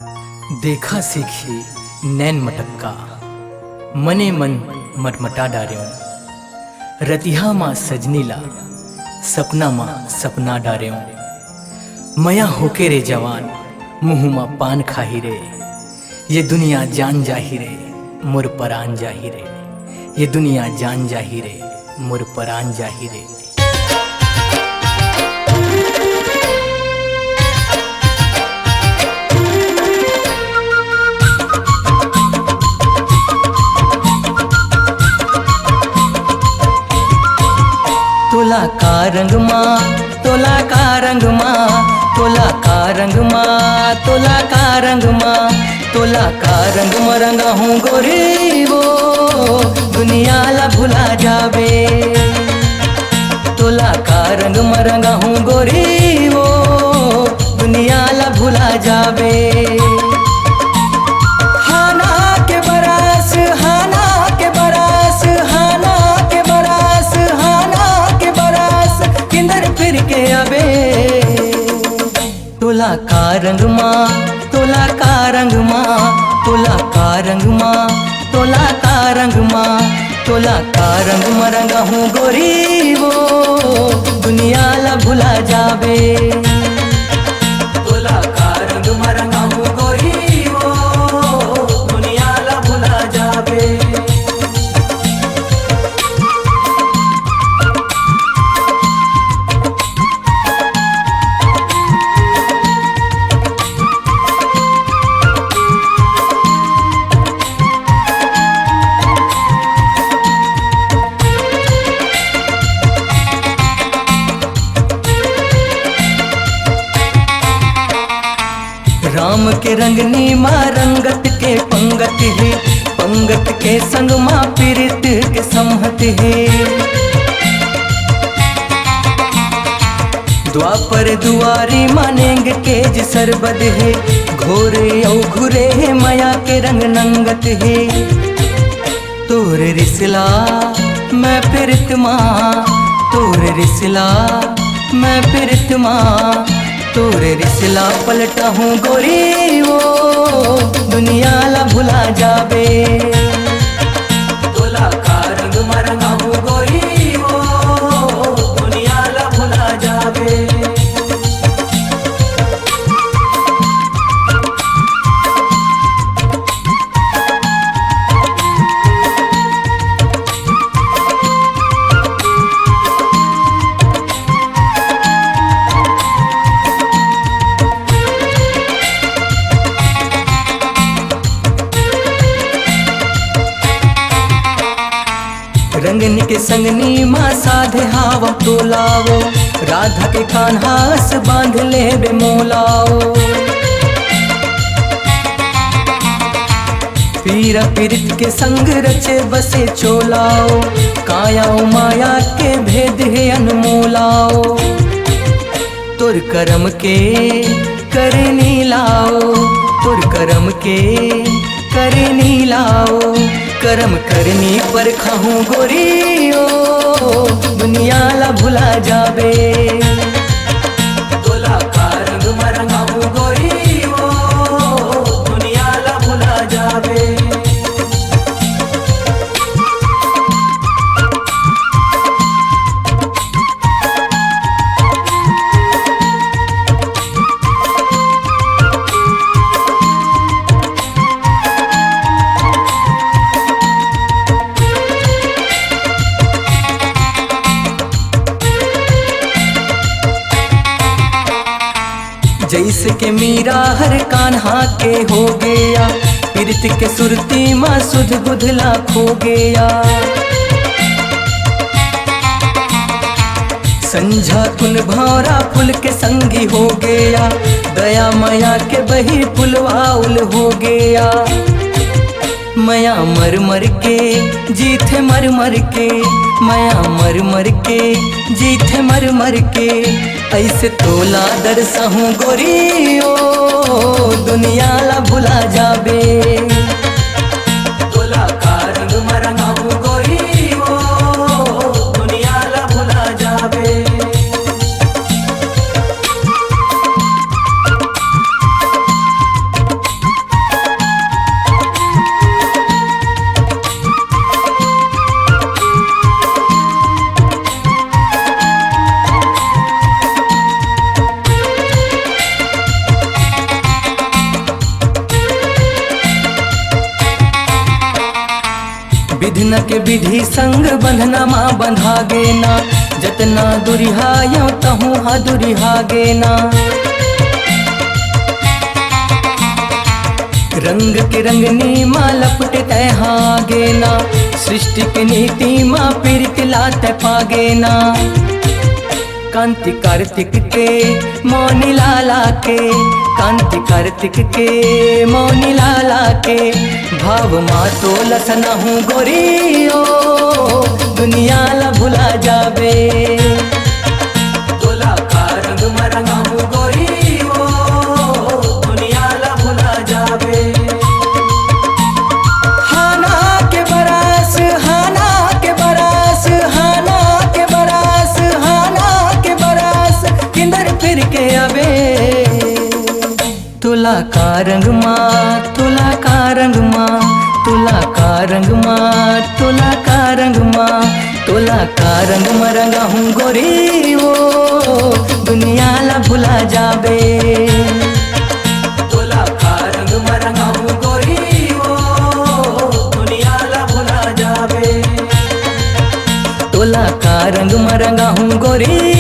देखा सीखी नैन मटक्का मने मन मटमटा डार्यों रतिहा माँ सजनीला सपना माँ सपना डार्यों मया होके रे जवान मुँह माँ पान खाही रे ये दुनिया जान जाही रे मुर परान जाही रे ये दुनिया जान जाही रे मुर परान जाही रे। तोला का रंग माँ तोला का रंग माँ तोला का रंग माँ तोला का रंग माँ तोला का रंग में रंगा हूँ गोरी वो दुनिया ला भुला जावे। तोला का रंग में रंगा हूँ गोरी वो दुनिया ला भुला जावे। हाना के बरस हाना के बरस हाना के बरस हाना के बरस किंदर फिर के अबे। तोला का रंग माँ तोला का रंग माँ तोला का रंग माँ तोला का रंग माँ तोला का रंग में रंगा हूँ गोरी वो दुनिया ला भुला जावे। तोला का रंग में रंगा हूँ गोरी वो दुनिया ला भुला जावे। राम के रंगनी माँ रंगत के पंगत है पंगत के संग माँ पीरित के संहत है। द्वापर दुआरी मानेंग के सरबद है घोरे औ घुरे है माया के रंग नंगत है। तोरे रिसला मैं पीरित माँ तोरे रिसला मैं पीरित माँ तोरे रिसला पलटा हूँ गोरी वो दुनिया ला भुला जावे। तोला का रंग में रंगा हूँ गोरी वो दुनिया ला भुला जावे। रंगनी के संगनी माँ साधे हाव तोलाओ राधा के कान्हास बांध ले बे मोलाओ। पीरा पीरित के संग रचे बसे चोलाओ कायाओ माया के भेद है अनमोलाओ। तुर करम के करनी लाओ तुर करम के करनी लाओ करम करनी पर खाऊं गोरी ओ दुनिया ला भुला जावे। तोला का रंग में रंगा हूँ गोरी ओ दुनिया ला भुला जावे। जैसे के मीरा हर कान्हा के हो गया पीरित के सुरती माँ सुध बुधला खो गया। संझा कुन भौरा फुल के संगी हो गया दया माया के बही फुलवाउल हो गया। माया मर मर के जीथे मर मर के माया मर मर के जीथे मर मर के ऐसे तोला दरसा हूँ गोरी ओ दुनिया ला भुला जावे। तोला का रंग में रंगा हूँ गोरी ओ दुनिया ला भुला जावे। विधन के विधि संग बंधना माँ बंधा गे ना, जतना दुरिहायो तहु हा दुरिहा गे ना। रंग के रंगनी माँ लपटे तैहा गे ना, सृष्टि के नीति माँ पीरित लाते पागे ना। कांति कार्तिक के मौनी लाला के, कांति कार्तिक के मौनी लाला के, भाव माँ तो लसना हूँ गोरी ओ, दुनिया ला भुला जाबे। तोला का रंग मरंगा हूँ गोरी ओ, दुनिया ला भुला जाबे। हाना के बरस, हाना के बरस, हाना के बरस, हाना के बरस, किंदर फिर के अबे। तुला का रंग माँ, तुला का रंग माँ, तुला का रंग माँ, तुला का रंग माँ, तुला का रंग मरंगा हूँ गोरी ओ, दुनिया ला भुला जाबे। तुला का रंग मरंगा हूँ गोरी ओ, दुनिया ला भुला जाबे। तुला का रंग मरंगा हूँ गोरी